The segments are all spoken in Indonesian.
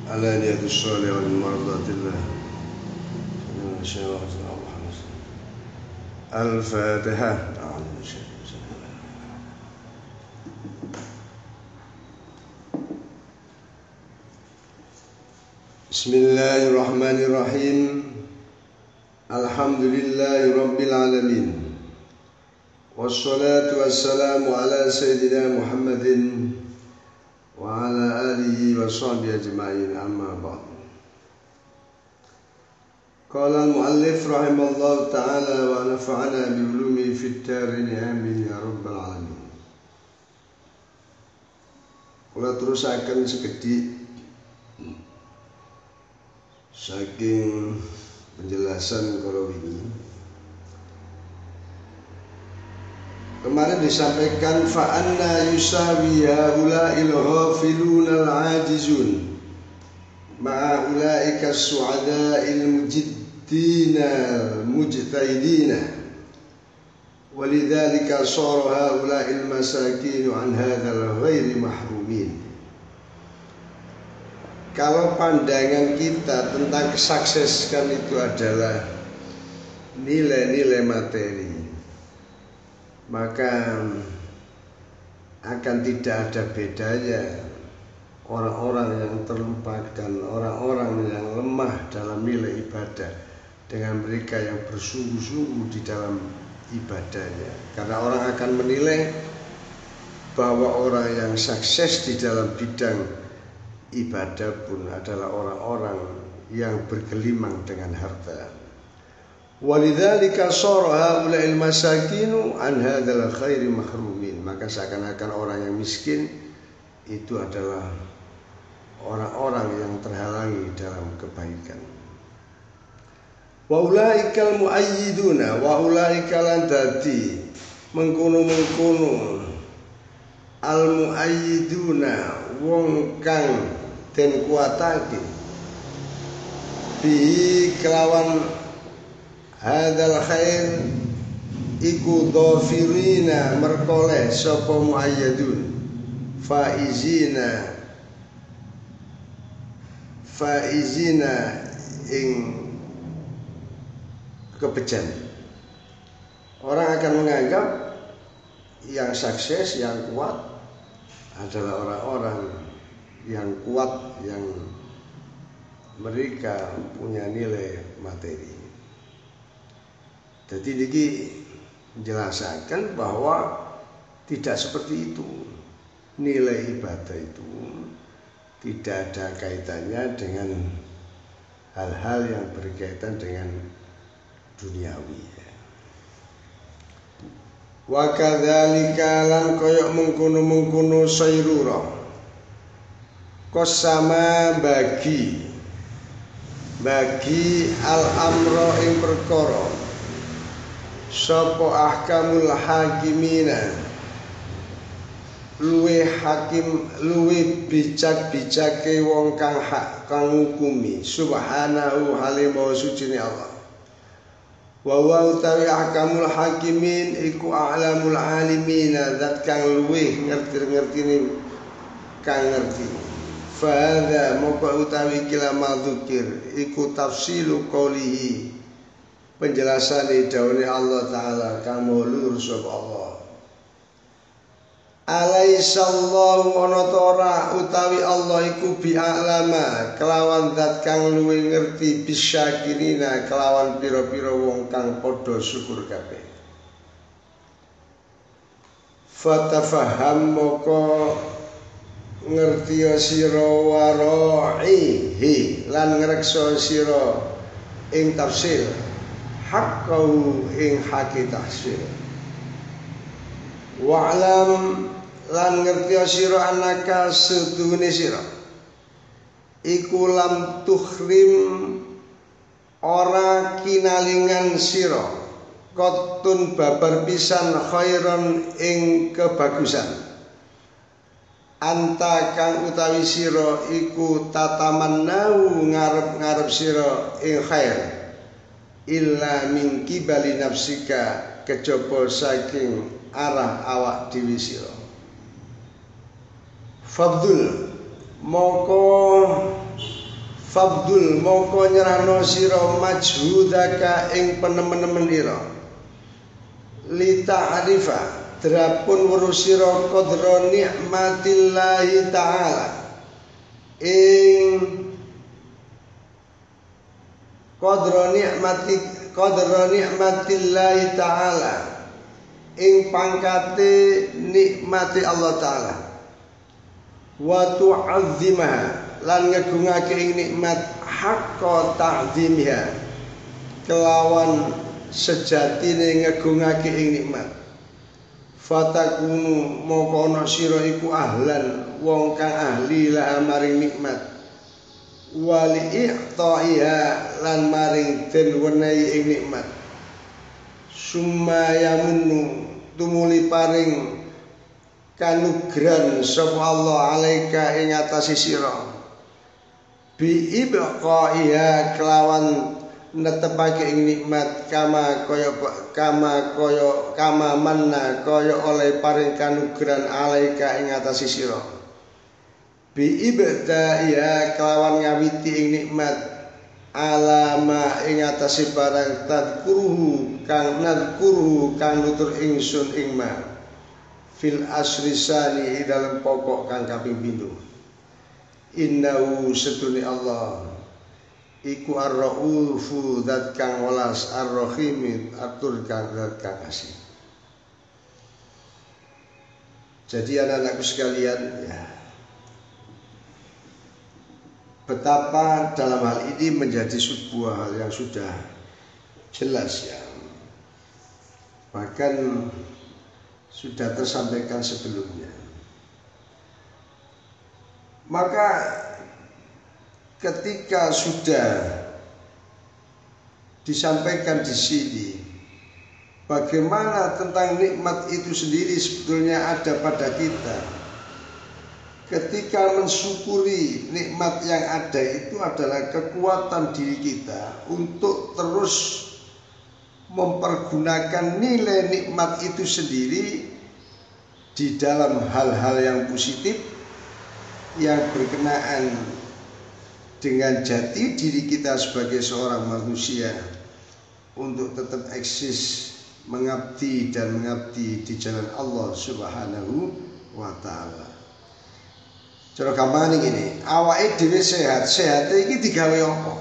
علانية الصالح والمرضاة الله. الفاتحة. Bismillahirrahmanirrahim. Alhamdulillahi rabbil alamin. Wassalatu wassalamu ala sayyidina Muhammadin wa ala alihi wa sahbihi ajma'in, amma ba'd. Qala al-muallif rahimallahu ta'ala wa nafa'ana bi ulumi fid darin amin ya rabbal alamin. Kula terusaken sekedhik saking penjelasan kalau ini. Kemarin disampaikan fa'anna yusawi haula'il ghafiluna al-ajizun ma'a ulaika as-su'ada'il mujiddina mujtahidina walidzalika sara haula'il masakin an hadzal ghairi mahrumin. Kalau pandangan kita tentang kesuksesan itu adalah nilai-nilai materi, maka akan tidak ada bedanya orang-orang yang terlupakan, orang-orang yang lemah dalam nilai ibadah dengan mereka yang bersungguh-sungguh di dalam ibadahnya. Karena orang akan menilai bahwa orang yang sukses di dalam bidang ibadah pun adalah orang-orang yang bergelimang dengan harta. Walidzalika sara haula'il masakinu an hadzal khairi mahrumin. Maka seakan-akan orang yang miskin itu adalah orang-orang yang terhalangi dalam kebaikan. Wa ulaikal muayyiduna wa ulaikal dadi mengkono-mengkono al muayyiduna wong kang den kuatake bi kelawan hadzal khair iku dhafirina merkoleh sapa muayyadun faizina ing kebejan. Orang akan menganggap yang sukses, yang kuat adalah orang-orang yang kuat, yang mereka punya nilai materi. Jadi ini menjelaskan bahwa tidak seperti itu. Nilai ibadah itu tidak ada kaitannya dengan hal-hal yang berkaitan dengan duniawi. Wa kadzalika lan kaya mengkono-mengkono sayrura qasama bagi al-amra ing perkara sapa ahkamul hakimina luwe bijak-bijake wong kang hak kang ngukumi subhanahu halimau suci Allah. Wa utawi ahkamul hakimin iku a'lamul alimina zat kang luweh ngerti-ngertine kang ngerti. Fa hadza moko utawi kila madzukir iku tafsilu qoulihi penjelasane dawuhe Allah taala kang mulur sapa Allah. Alaihissallahu ana ora utawi Allah iku bi'alama kelawan zat kang luwih ngerti bisyakirina kelawan pira-pira wong kang padha syukur kabeh. Fatafaham moko ngerti sira wara'ihi lan ngreksa sira ing tafsir haqqau ing haki tafsir. Wa'lam lan ngerti sira anaka setuhune sira iku lam tukhrim ora kinalingan sira kotun babar pisan khairon ing kebagusan anta kang utawi sira iku tatamannau ngarep-ngarep sira ing khair illa min kibali nafsika kejaba saking arah awak dhewe sira. Fadl moko Fabdul moko nyerahno sira majhudaka ing penemen-nemen ira li ta'rifa drapun weruh sira qadra nikmatillahi ta'ala ing qadra nikmatillahi ta'ala ing pangkate nikmati Allah ta'ala wa tu'azzimaha lan ngegungake ing nikmat haqqa ta'zimiha kelawan sejatine ngegungake ing nikmat fatakunu moko ana sira iku ahlan wong kang ahli lah maring nikmat wali i'taiha lan maring den wenehi ing nikmat summa yamunnu tumuli paring kanugran sapa Allah alaika ing atase sira bi ibqaiha kelawan netepake ing nikmat kama manna kaya oleh paring kanugran alaika ing atase sira bi ibqaiha kelawan ngawiti ing nikmat alama ing atase barang tadkuruhu kang nutur ingsun ing ma fil asrisani dalam pokok kang kaping 7 innahu setuni Allah iku ar-raufu zat kang welas ar-rahim atur kang zat kang asih. Jadi anak-anakku sekalian ya, betapa dalam hal ini menjadi sebuah hal yang sudah jelas ya, bahkan sudah tersampaikan sebelumnya. Maka ketika sudah disampaikan di sini bagaimana tentang nikmat itu sendiri sebetulnya ada pada kita, ketika mensyukuri nikmat yang ada itu adalah kekuatan diri kita untuk terus mempergunakan nilai nikmat itu sendiri di dalam hal-hal yang positif yang berkenaan dengan jati diri kita sebagai seorang manusia untuk tetap eksis mengabdi di jalan Allah Subhanahu wa taala. Cara gampang ini, awake dhewe sehat iki digawe apa?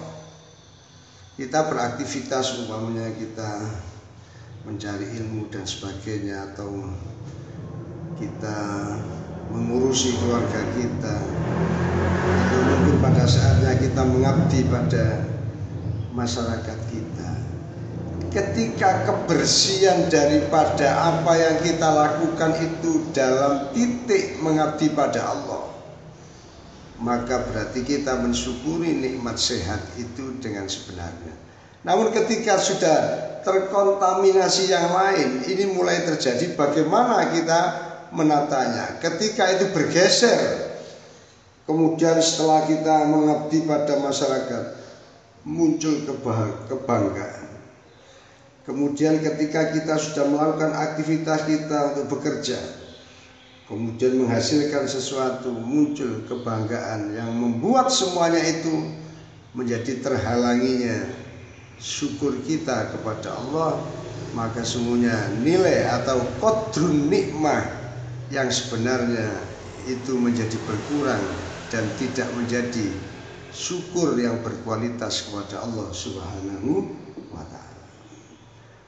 Kita beraktivitas umpamanya kita mencari ilmu dan sebagainya, atau kita mengurusi keluarga kita, atau mungkin pada saatnya kita mengabdi pada masyarakat kita. Ketika kebersihan daripada apa yang kita lakukan itu dalam titik mengabdi pada Allah, maka berarti kita mensyukuri nikmat sehat itu dengan sebenarnya. Namun ketika sudah terkontaminasi yang lain, ini mulai terjadi bagaimana kita menatanya. Ketika itu bergeser, kemudian setelah kita mengabdi pada masyarakat, muncul kebanggaan. Kemudian ketika kita sudah melakukan aktivitas kita untuk bekerja, kemudian menghasilkan sesuatu, muncul kebanggaan yang membuat semuanya itu menjadi terhalanginya syukur kita kepada Allah. Maka sungguhnya nilai atau qadrun nikmah yang sebenarnya itu menjadi berkurang dan tidak menjadi syukur yang berkualitas kepada Allah Subhanahu wa taala.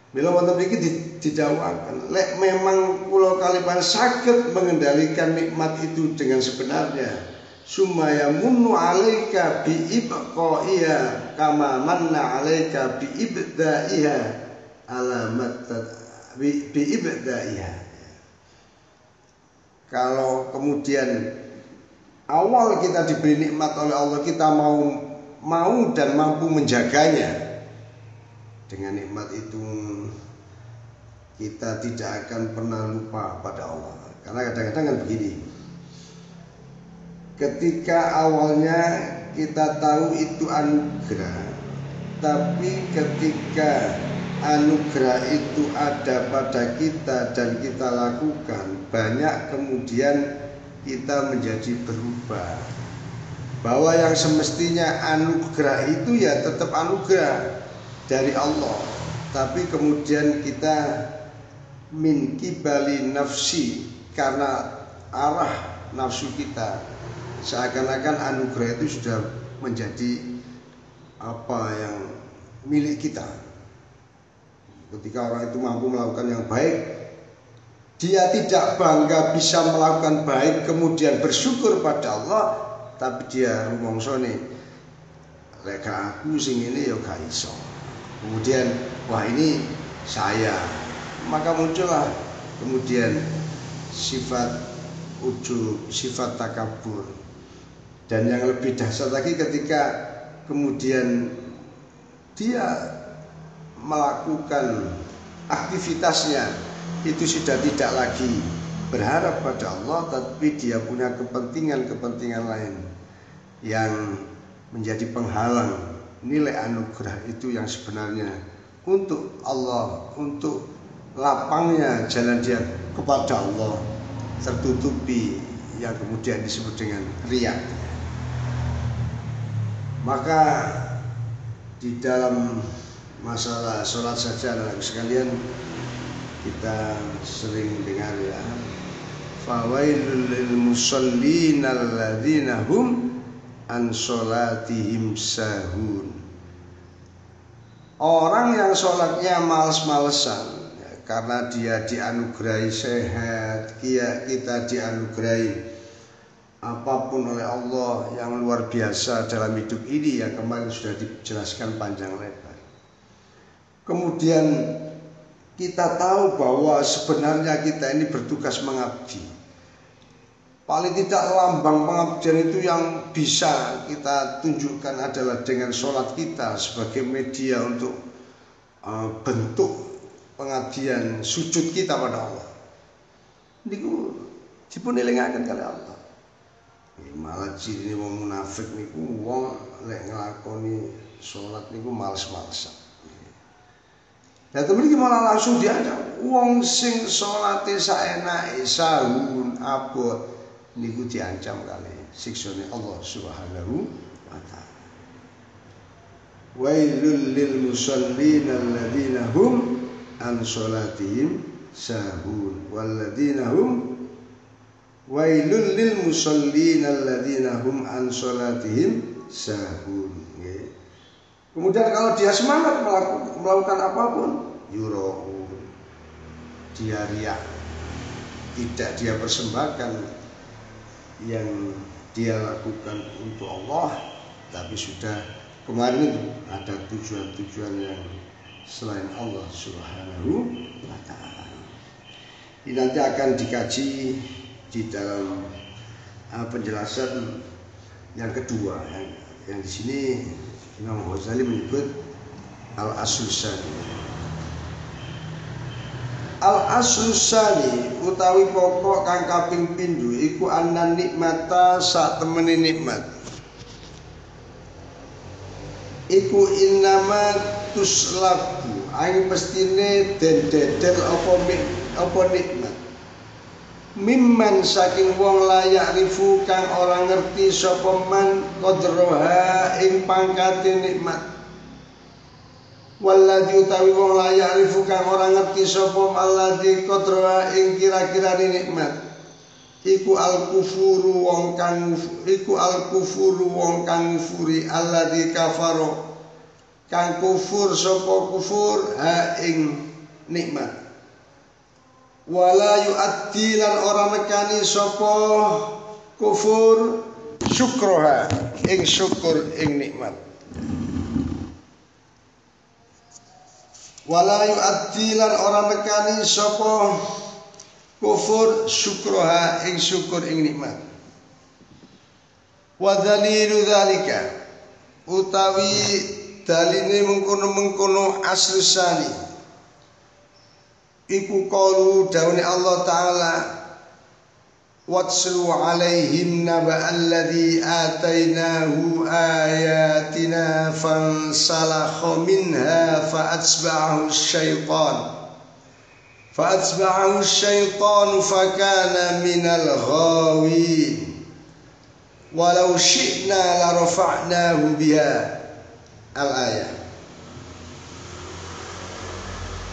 Mila wonten iki didhawuhaken, lek memang kula kalipan saged mengendalikan nikmat itu dengan sebenarnya, sumaya munnu alaika bi ibqaiha kama manna alaika bi ibdaiha alamat bi ibdaiha. Kalau kemudian awal kita diberi nikmat oleh Allah, kita mau dan mampu menjaganya, dengan nikmat itu kita tidak akan pernah lupa pada Allah. Karena kadang-kadang kan begini, ketika awalnya kita tahu itu anugerah, tapi ketika anugerah itu ada pada kita dan kita lakukan, banyak kemudian kita menjadi berubah. bahwa yang semestinya anugerah itu ya tetap anugerah dari Allah, tapi kemudian kita min kibali nafsi, karena arah nafsu kita seakan-akan anugerah itu sudah menjadi apa yang milik kita. Ketika orang itu mampu melakukan yang baik, dia tidak bangga bisa melakukan baik kemudian bersyukur pada Allah, tapi dia rumongsone lek aku sing ini ya gak iso. Kemudian wah ini saya, maka muncullah kemudian sifat ujub, sifat takabur. Dan yang lebih dahsyat lagi ketika kemudian dia melakukan aktivitasnya itu sudah tidak lagi berharap pada Allah, tapi dia punya kepentingan-kepentingan lain yang menjadi penghalang nilai anugerah itu yang sebenarnya untuk Allah, untuk lapangnya jalan dia kepada Allah tertutupi, yang kemudian disebut dengan riya. Maka di dalam masalah sholat saja anak sekalian, kita sering dengar ya, fawailul lil musallin alladzina hum an sholatihim sahun. Orang yang sholatnya males-malesan ya, karena dia dianugerahi sehat, kita dianugerahi apapun oleh Allah yang luar biasa dalam hidup ini, yang kemarin sudah dijelaskan panjang lebar. Kemudian kita tahu bahwa sebenarnya kita ini bertugas mengabdi. Paling tidak lambang pengabdian itu yang bisa kita tunjukkan adalah dengan sholat kita sebagai media untuk bentuk pengabdian sujud kita pada Allah. Niku dipun elingaken kali Allah. Malah ciri wong munafik niku wong lek nglakoni sholat niku males-malesan. Ya temen iki malah langsung diancam, wong sing sholate saenake sahun abot niku diancam kali siksane Allah Subhanahu wa taala. Wailul lil musallin alladzina hum an sholatihim sahun walladzina hum wailul lil musallin alladzina hum an sholatihim sahun. Kemudian kalau dia semangat melakukan apapun, yuraun, dia riak, tidak dia persembahkan yang dia lakukan untuk Allah, tapi sudah kemarin itu ada tujuan-tujuan yang selain Allah Subhanahu wa taala. Ini nanti akan dikaji di dalam penjelasan yang kedua, yang di sini Imam Ghazali menyebut al-aslusani. Al-aslusani utawi pokok kang kaping pindho iku anan nikmata sak temene nikmat. Iku innama tuslabu, aing mestine den dedel apa nikmat. Mimman saking wong layak rifu kang ora ngerti sapa man qadroha ing pangkate nikmat. Walladzi utawi wong layak rifu kang ora ngerti sapa alladzi qadroha ing kira-kirane nikmat. Iku al-kufuru wong kang ngufuri alladzi kafaro kang kufur sapa kufur ha ing nikmat. Wala yu'addi lan ora nekani sapa kufur syukroha ing syukur ing nikmat. Wala yu'addi lan ora nekani sapa kufur syukroha ing syukur ing nikmat. Wa dalilu dzalika utawi daline mengkono-mengkono aslusani iku qaulu daune Allah Ta'ala watslu alaihim naba alladhi atainahu ayatina fansalakha minha fa'atsba'ahu syaitan fakana minal ghawin. walau syi'na la rafa'nahu biha al-ayah.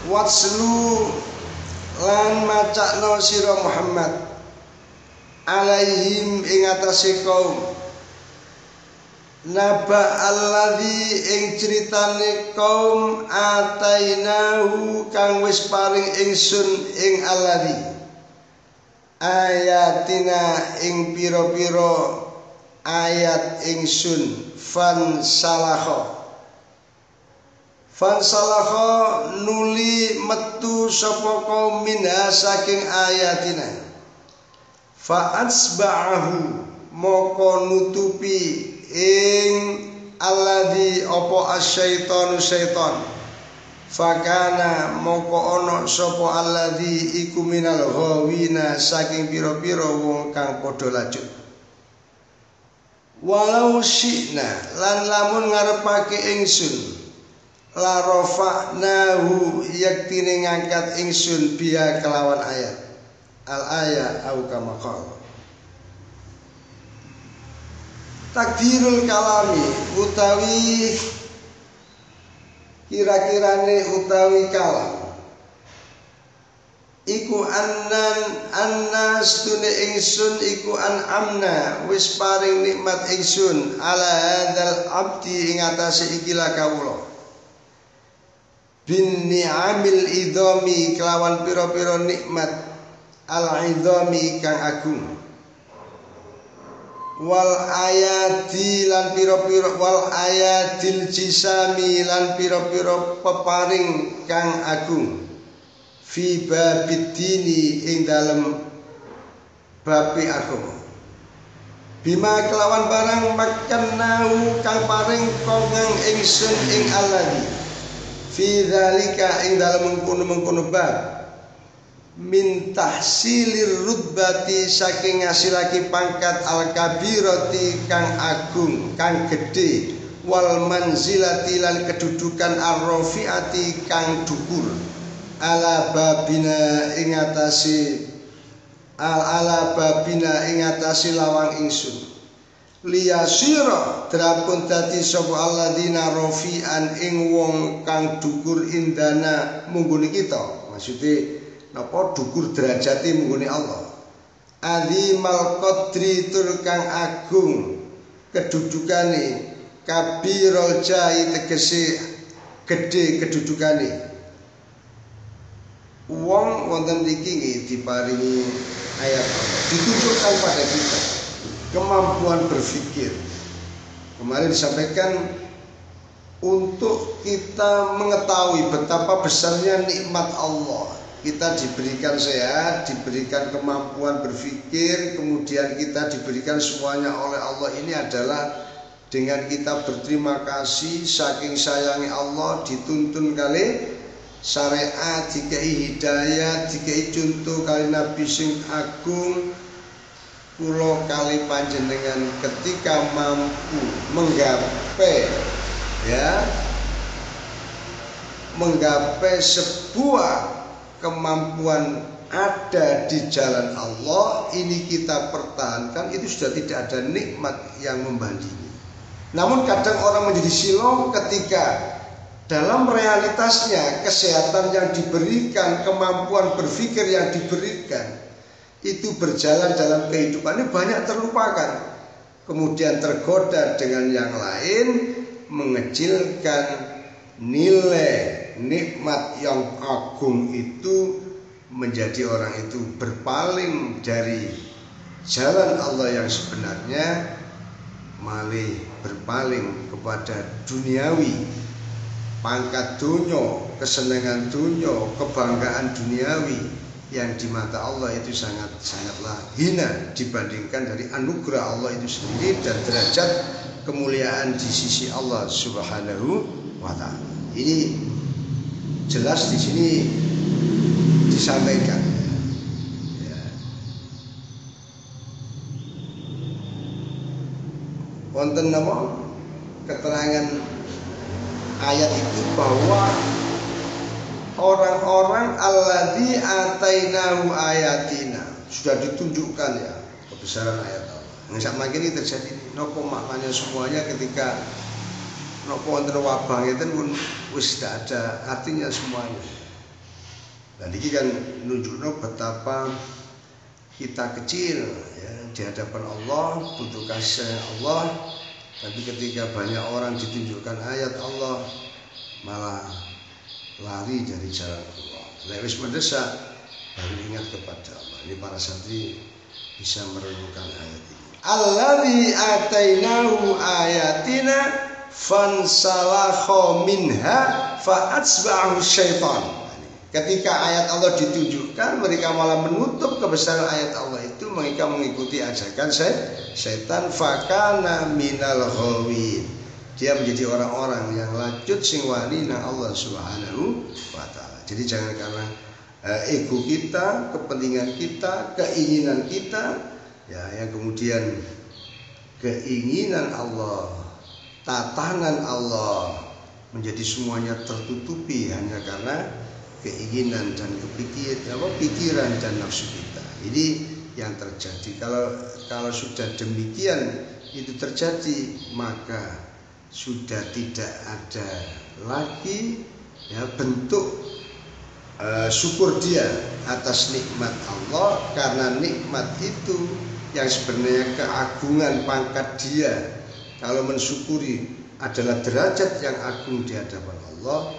Watslu lan macakno sira Muhammad alaihim ing atase kaum naba alladzi ing critane kaum atainahu kang wis paring ingsun ing alladzi ayatina ing pira-pira ayat ingsun fansalakha nuli metu sapa kaum minha saking ayatina fa'atsba'ahu moko nutupi ing alladzi apa asyaitanu syaitan fakana moko ana sapa alladzi iku minal ghawina saking pira-pira wong kang padha lacut. Walau syi'na lan lamun ngarepake ingsun la rafa'nahu yaktine ngangkat ingsun biya kelawan ayat al ayat au kama qala. Takdirul kalami utawi kira-kirane utawi kalam iku anna stune ingsun iku amna wis paring nikmat ingsun ala hadzal abdi ing atase ikilah kawula bin ni'amil idhami kelawan pira-pira nikmat al idhami kang agung wal ayati lan pira-pira wal ayatil jisami lan pira-pira peparing kang agung fi babid dini ing dalem babi agama bima kelawan barang makannahu kang paring kongang ingsun ing alladzi fi dzalika ing dalem mengkono-mengkono bab min tahsilir rutbati saking ngasilake pangkat al kabirati kang agung kang gedhe wal manzilati lan kedudukan ar-rafiati kang dhuwur ala babina ing atase ala babina ing atase lawang ingsun liyasira drapun dadi sapa alladzina rafi'an ing wong kang dhuwur indana munggune kita maksude napa dhuwur derajate munggune Allah azimal qadri tur kang agung kedudukane kabirul jai tegese gedhe kedudukane wong wonten iki nggih diparingi ayat Allah ditunjukkan pada kita kemampuan berpikir. Kemarin disampaikan untuk kita mengetahui betapa besarnya nikmat Allah. Kita diberikan sehat, diberikan kemampuan berpikir, kemudian kita diberikan semuanya oleh Allah. Ini adalah dengan kita berterima kasih saking sayangi Allah dituntun kali syariat, dikai hidayah, dikai contoh kali Nabi sing agung. Kulo kali panjenengan ketika mampu menggapai sebuah kemampuan ada di jalan Allah, ini kita pertahankan, itu sudah tidak ada nikmat yang membandingi. Namun kadang orang menjadi silau ketika dalam realitasnya kesehatan yang diberikan, kemampuan berpikir yang diberikan itu berjalan dalam kehidupannya banyak terlupakan, kemudian tergoda dengan yang lain, mengecilkan nilai nikmat yang agung itu, menjadi orang itu berpaling dari jalan Allah yang sebenarnya, malah berpaling kepada duniawi, pangkat dunia, kesenangan dunia, kebanggaan duniawi yang di mata Allah itu sangatlah hina dibandingkan dari anugerah Allah itu sendiri dan derajat kemuliaan di sisi Allah Subhanahu wa taala. Ini jelas di sini disampaikan. Ya. Wonten napa keterangan ayat itu bahwa orang-orang alladzi atainahu ayatina sudah ditunjukkan ya kebesaran ayat Allah. Sak mangkene terjadi napa maknanya semuanya ketika napa wonten wabah ngeten pun wis tidak ada artinya semuanya. Dan ini kan nunjukno betapa kita kecil ya di hadapan Allah, butuh kasih Allah. Tapi ketika banyak orang ditunjukkan ayat Allah malah lari dari jalan Allah. Lek wis mendesak baru ingat kepada Allah. Ini para santri bisa merenungkan ayat ini. Allazi atainahu ayatina fansalakha minha fa'atsba'ahu syaitan. Ketika ayat Allah ditunjukkan, mereka malah menutup kebesaran ayat Allah itu, mereka mengikuti ajakan syaitan. Fakana minal ghawin. Dia menjadi orang-orang yang lanjut sing wali nang Allah Subhanahu wa taala. Jadi jangan karena ego kita, kepentingan kita, keinginan kita, ya yang kemudian keinginan Allah, tatanan Allah menjadi semuanya tertutupi hanya karena keinginan dan pikiran dan nafsu kita. Ini yang terjadi. Kalau sudah demikian itu terjadi, maka sudah tidak ada lagi ya bentuk syukur dia atas nikmat Allah, karena nikmat itu yang sebenarnya keagungan pangkat dia. Kalau mensyukuri adalah derajat yang agung di hadapan Allah,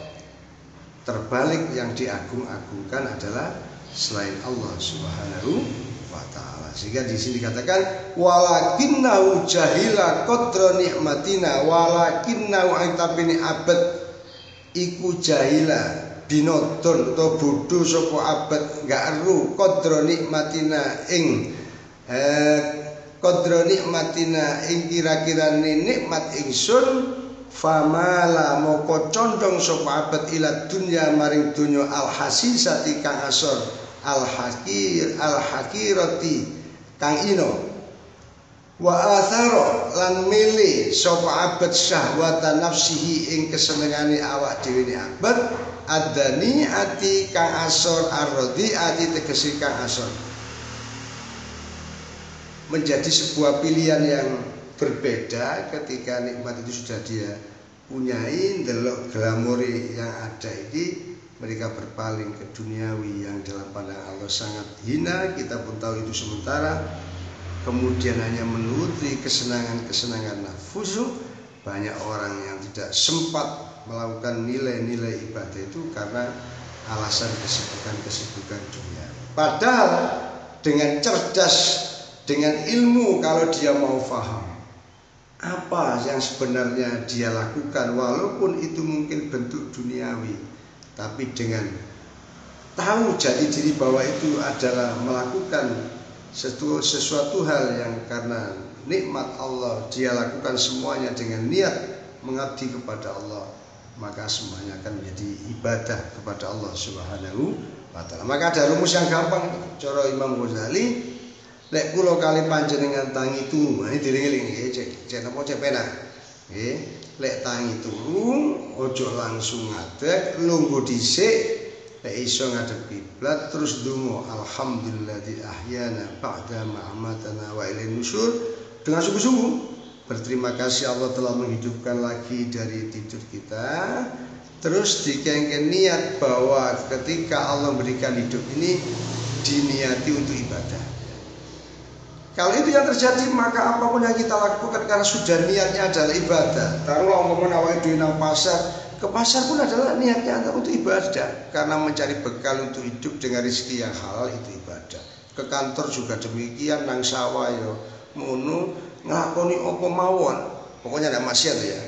terbalik yang diagung-agungkan adalah selain Allah Subhanahu wa taala. Sehingga di sini dikatakan walakinnahu jahila qadra nikmatina, walakinnahu antapini abad iku jahila binodon to bodho sapa abad enggak eru qadra nikmatina ing qadra nikmatina ing kira-kirane nikmat ingsun. Famala moko condong sapa abad ila dunya maring dunya alhasisati kang asor alhakirati kang ino wa athara lan milih sapa abad syahwata nafsihi ing kesenengane awak dhewe ne abad adani ati kang asor ardi ati tegese kang asor. Menjadi sebuah pilihan yang berbeda ketika nikmat itu sudah dia punyai, delok glamori yang ada ini, mereka berpaling ke duniawi yang dalam pandangan Allah sangat hina. Kita pun tahu itu sementara. Kemudian hanya menuruti kesenangan-kesenangan nafsu. Banyak orang yang tidak sempat melakukan nilai-nilai ibadah itu karena alasan kesibukan dunia. Padahal dengan cerdas, dengan ilmu, kalau dia mau faham apa yang sebenarnya dia lakukan, walaupun itu mungkin bentuk duniawi, tapi dengan tahu jati diri bahwa itu adalah melakukan sesuatu hal yang karena nikmat Allah dia lakukan semuanya dengan niat mengabdi kepada Allah, maka semuanya akan menjadi ibadah kepada Allah Subhanahu wa taala. Maka ada rumus yang gampang, cara Imam Ghazali. Lek kula kali panjenengan tangi turu, ini diring-iring nggih, cek napa cek pena. Nggih, lek tangi turu ojo langsung ngadeg, lungguh dhisik, lek iso ngadeg kiblat terus ndonga alhamdulilladzi ahyana ba'da ma amatana wa ilaihi nusyur, dengan sungguh-sungguh berterima kasih Allah telah menghidupkan lagi dari tidur kita. Terus dikengken niat bahwa ketika Allah memberikan hidup ini diniati untuk ibadah. Kalau itu yang terjadi, maka apapun yang kita lakukan karena sudah niatnya adalah ibadah. Taruhlah umpamanya awake dhewe nang pasar, ke pasar pun adalah niatnya untuk ibadah, karena mencari bekal untuk hidup dengan rezeki yang halal itu ibadah. Ke kantor juga demikian, nang sawah yo ngono, nglakoni apa mawon, pokoknya ada maksiat ya.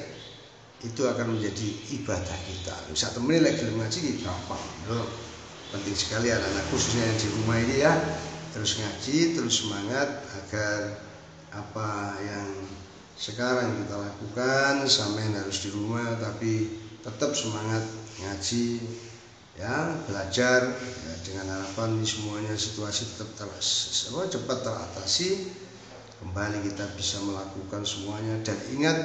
Itu akan menjadi ibadah kita. Saat temene lek gelem ngaji gampang. Penting sekali anak-anak khususnya yang di rumah ini ya. Terus ngaji, terus semangat agar apa yang sekarang kita lakukan sampai harus di rumah, tapi tetap semangat ngaji ya, belajar ya, dengan harapan semuanya situasi tetap cepat teratasi, kembali kita bisa melakukan semuanya. Dan ingat,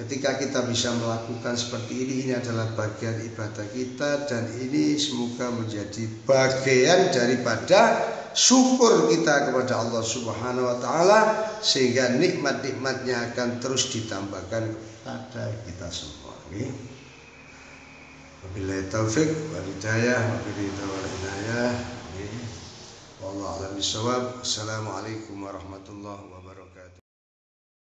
ketika kita bisa melakukan seperti ini adalah bagian ibadah kita, dan ini semoga menjadi bagian daripada syukur kita kepada Allah Subhanahu wa taala sehingga nikmat-nikmatnya akan terus ditambahkan kepada kita semua. Wabillahi taufik wal hidayah wal inayah. Wallahu a'lam bishawab. Assalamualaikum warahmatullahi wabarakatuh.